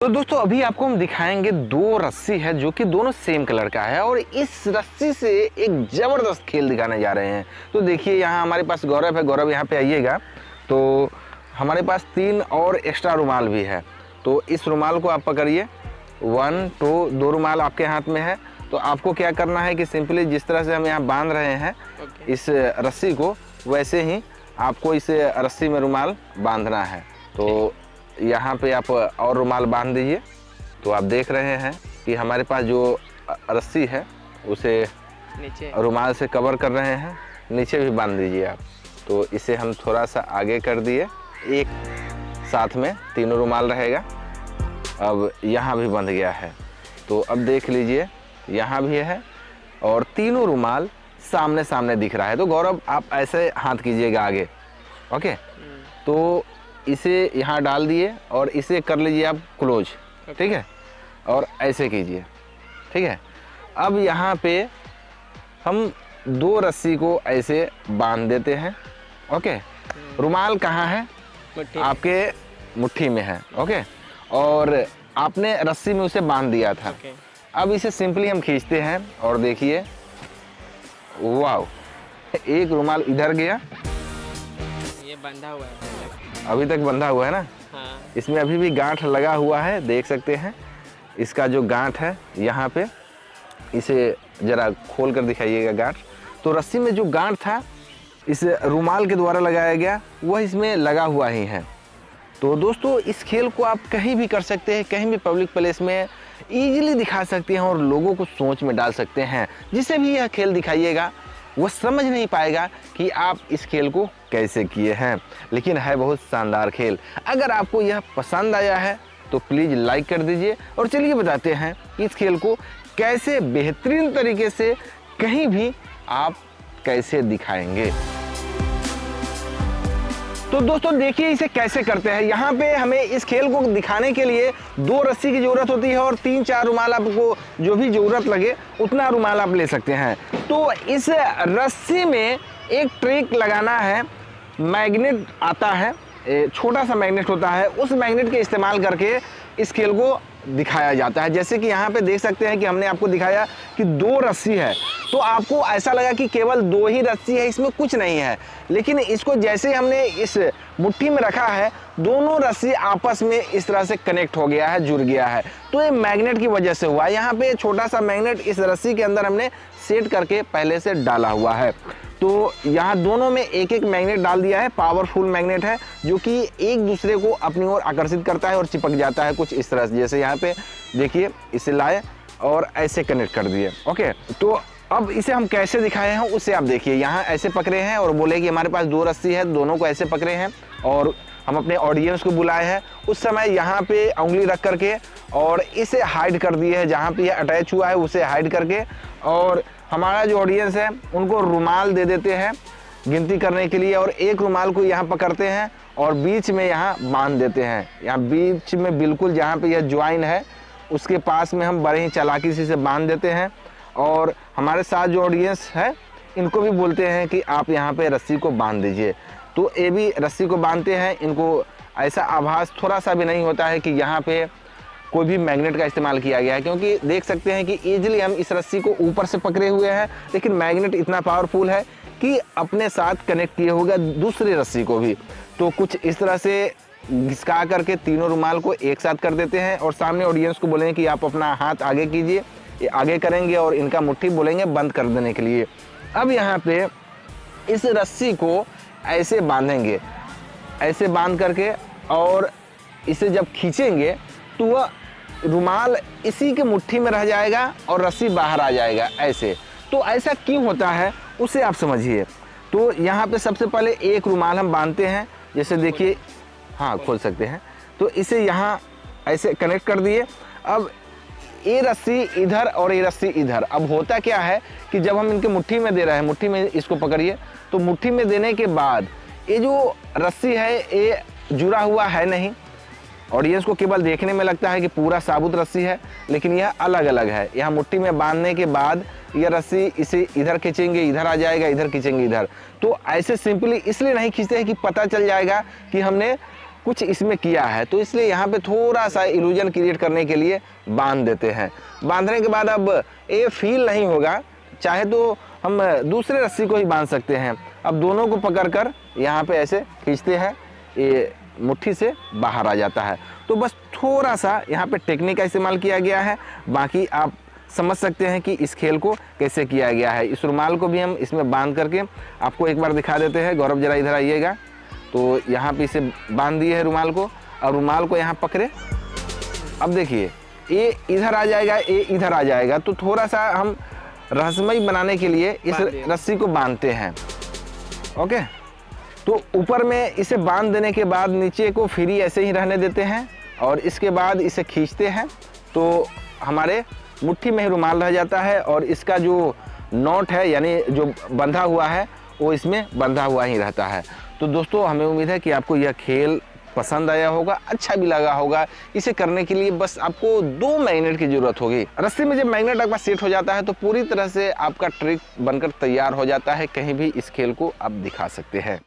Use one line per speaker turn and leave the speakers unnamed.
तो दोस्तों अभी आपको हम दिखाएंगे दो रस्सी है जो कि दोनों सेम कलर का है और इस रस्सी से एक ज़बरदस्त खेल दिखाने जा रहे हैं। तो देखिए यहाँ हमारे पास गौरव है, गौरव यहाँ पे आइएगा। तो हमारे पास 3 और एक्स्ट्रा रुमाल भी है। तो इस रुमाल को आप पकड़िए, 1 2 2 रुमाल आपके हाथ में है। तो आपको क्या करना है कि सिंपली जिस तरह से हम यहाँ बांध रहे हैं इस रस्सी को, वैसे ही आपको इस रस्सी में रुमाल बांधना है। तो यहाँ पे आप और रुमाल बांध दीजिए। तो आप देख रहे हैं कि हमारे पास जो रस्सी है उसे नीचे रुमाल से कवर कर रहे हैं, नीचे भी बांध दीजिए आप। तो इसे हम थोड़ा सा आगे कर दिए, एक साथ में तीनों रुमाल रहेगा। अब यहाँ भी बंध गया है। तो अब देख लीजिए यहाँ भी है और तीनों रुमाल सामने सामने दिख रहा है। तो गौरव आप ऐसे हाथ कीजिएगा आगे, ओके। तो इसे यहाँ डाल दिए और इसे कर लीजिए आप क्लोज, ठीक है। और ऐसे कीजिए, ठीक है। अब यहाँ पे हम 2 रस्सी को ऐसे बांध देते हैं, ओके। रुमाल कहाँ है? आपके मुट्ठी में है, ओके। और आपने रस्सी में उसे बांध दिया था। अब इसे सिंपली हम खींचते हैं और देखिए, वाव, एक रुमाल इधर गया,
ये बंधा हुआ है,
अभी तक बंधा हुआ है ना।
हाँ।
इसमें अभी भी गांठ लगा हुआ है, देख सकते हैं। इसका जो गांठ है यहाँ पे, इसे ज़रा खोल कर दिखाइएगा गांठ। तो रस्सी में जो गांठ था इस रुमाल के द्वारा लगाया गया, वह इसमें लगा हुआ ही है। तो दोस्तों इस खेल को आप कहीं भी कर सकते हैं, कहीं भी पब्लिक प्लेस में ईजिली दिखा सकते हैं और लोगों को सोच में डाल सकते हैं। जिसे भी यह खेल दिखाइएगा वो समझ नहीं पाएगा कि आप इस खेल को कैसे किए हैं, लेकिन है बहुत शानदार खेल। अगर आपको यह पसंद आया है तो प्लीज़ लाइक कर दीजिए। और चलिए बताते हैं इस खेल को कैसे बेहतरीन तरीके से कहीं भी आप कैसे दिखाएंगे। तो दोस्तों देखिए इसे कैसे करते हैं। यहाँ पे हमें इस खेल को दिखाने के लिए 2 रस्सी की ज़रूरत होती है और 3-4 रुमाल आपको जो भी ज़रूरत लगे उतना रुमाल आप ले सकते हैं। तो इस रस्सी में एक ट्रिक लगाना है। मैग्नेट आता है, छोटा सा मैग्नेट होता है, उस मैग्नेट के इस्तेमाल करके इस खेल को दिखाया जाता है। जैसे कि यहाँ पे देख सकते हैं कि हमने आपको दिखाया कि 2 रस्सी है, तो आपको ऐसा लगा कि केवल 2 ही रस्सी है, इसमें कुछ नहीं है। लेकिन इसको जैसे हमने इस मुट्ठी में रखा है, दोनों रस्सी आपस में इस तरह से कनेक्ट हो गया है, जुड़ गया है। तो ये मैग्नेट की वजह से हुआ। यहाँ पे छोटा सा मैग्नेट इस रस्सी के अंदर हमने सेट करके पहले से डाला हुआ है। तो यहाँ दोनों में एक एक मैग्नेट डाल दिया है, पावरफुल मैग्नेट है जो कि एक दूसरे को अपनी ओर आकर्षित करता है और चिपक जाता है कुछ इस तरह से। जैसे यहाँ पे देखिए इसे लाए और ऐसे कनेक्ट कर दिए, ओके। तो अब इसे हम कैसे दिखाए हैं उसे आप देखिए। यहाँ ऐसे पकड़े हैं और बोले कि हमारे पास 2 रस्सी है, दोनों को ऐसे पकड़े हैं और हम अपने ऑडियंस को बुलाए हैं। उस समय यहाँ पे उंगली रख करके और इसे हाइड कर दिए है, जहाँ पे ये अटैच हुआ है उसे हाइड करके, और हमारा जो ऑडियंस है उनको रुमाल दे देते हैं गिनती करने के लिए। और एक रुमाल को यहाँ पकड़ते हैं और बीच में यहाँ बांध देते हैं। यहाँ बीच में बिल्कुल जहाँ पे यह ज्वाइन है उसके पास में हम बड़े ही चालाकी से बांध देते हैं। और हमारे साथ जो ऑडियंस है इनको भी बोलते हैं कि आप यहाँ पे रस्सी को बांध दीजिए। तो ये भी रस्सी को बांधते हैं। इनको ऐसा आभास थोड़ा सा भी नहीं होता है कि यहाँ पे कोई भी मैग्नेट का इस्तेमाल किया गया है, क्योंकि देख सकते हैं कि ईजिली हम इस रस्सी को ऊपर से पकड़े हुए हैं, लेकिन मैग्नेट इतना पावरफुल है कि अपने साथ कनेक्ट किए होगा दूसरी रस्सी को भी। तो कुछ इस तरह से घिसका करके तीनों रुमाल को एक साथ कर देते हैं और सामने ऑडियंस को बोलेंगे कि आप अपना हाथ आगे कीजिए। ये आगे करेंगे और इनका मुट्ठी बोलेंगे बंद कर देने के लिए। अब यहाँ पे इस रस्सी को ऐसे बांधेंगे, ऐसे बांध करके, और इसे जब खींचेंगे तो वह रुमाल इसी के मुट्ठी में रह जाएगा और रस्सी बाहर आ जाएगा ऐसे। तो ऐसा क्यों होता है उसे आप समझिए। तो यहाँ पे सबसे पहले एक रुमाल हम बांधते हैं, जैसे देखिए, हाँ खोल सकते हैं। तो इसे यहाँ ऐसे कनेक्ट कर दिए। अब ये रस्सी इधर और ये रस्सी इधर। अब होता क्या है कि जब हम इनके मुट्ठी में दे रहे हैं, मुट्ठी में इसको पकड़िए, तो मुट्ठी में देने के बाद ये जो रस्सी है ये जुड़ा हुआ है नहीं। ऑडियंस को केवल देखने में लगता है कि पूरा साबुत रस्सी है, लेकिन यह अलग अलग है। यहाँ मुट्ठी में बांधने के बाद यह रस्सी इसे इधर खींचेंगे इधर आ जाएगा, इधर खींचेंगे इधर। तो ऐसे सिंपली इसलिए नहीं खींचते हैं कि पता चल जाएगा कि हमने कुछ इसमें किया है, तो इसलिए यहाँ पे थोड़ा सा इल्यूजन क्रिएट करने के लिए बांध देते हैं। बांधने के बाद अब ये फील नहीं होगा, चाहे तो हम दूसरे रस्सी को ही बांध सकते हैं। अब दोनों को पकड़कर यहाँ पे ऐसे खींचते हैं, ये मुट्ठी से बाहर आ जाता है। तो बस थोड़ा सा यहाँ पे टेक्निक का इस्तेमाल किया गया है, बाकी आप समझ सकते हैं कि इस खेल को कैसे किया गया है। इस रुमाल को भी हम इसमें बांध करके आपको एक बार दिखा देते हैं। गौरव जरा इधर आइएगा। तो यहाँ पे इसे बांध दिए है रुमाल को, और रुमाल को यहाँ पकड़े। अब देखिए ये इधर आ जाएगा, ये इधर आ जाएगा। तो थोड़ा सा हम रहस्यमय बनाने के लिए इस रस्सी को बांधते हैं। ओके, तो ऊपर में इसे बांध देने के बाद नीचे को फ्री ऐसे ही रहने देते हैं, और इसके बाद इसे खींचते हैं तो हमारे मुट्ठी में ही रुमाल रह जाता है, और इसका जो नॉट है यानी जो बंधा हुआ है वो इसमें बंधा हुआ ही रहता है। तो दोस्तों हमें उम्मीद है कि आपको यह खेल पसंद आया होगा, अच्छा भी लगा होगा। इसे करने के लिए बस आपको 2 मैग्नेट की जरूरत होगी। रस्सी में जब मैग्नेट आपका सेट हो जाता है तो पूरी तरह से आपका ट्रिक बनकर तैयार हो जाता है, कहीं भी इस खेल को आप दिखा सकते हैं।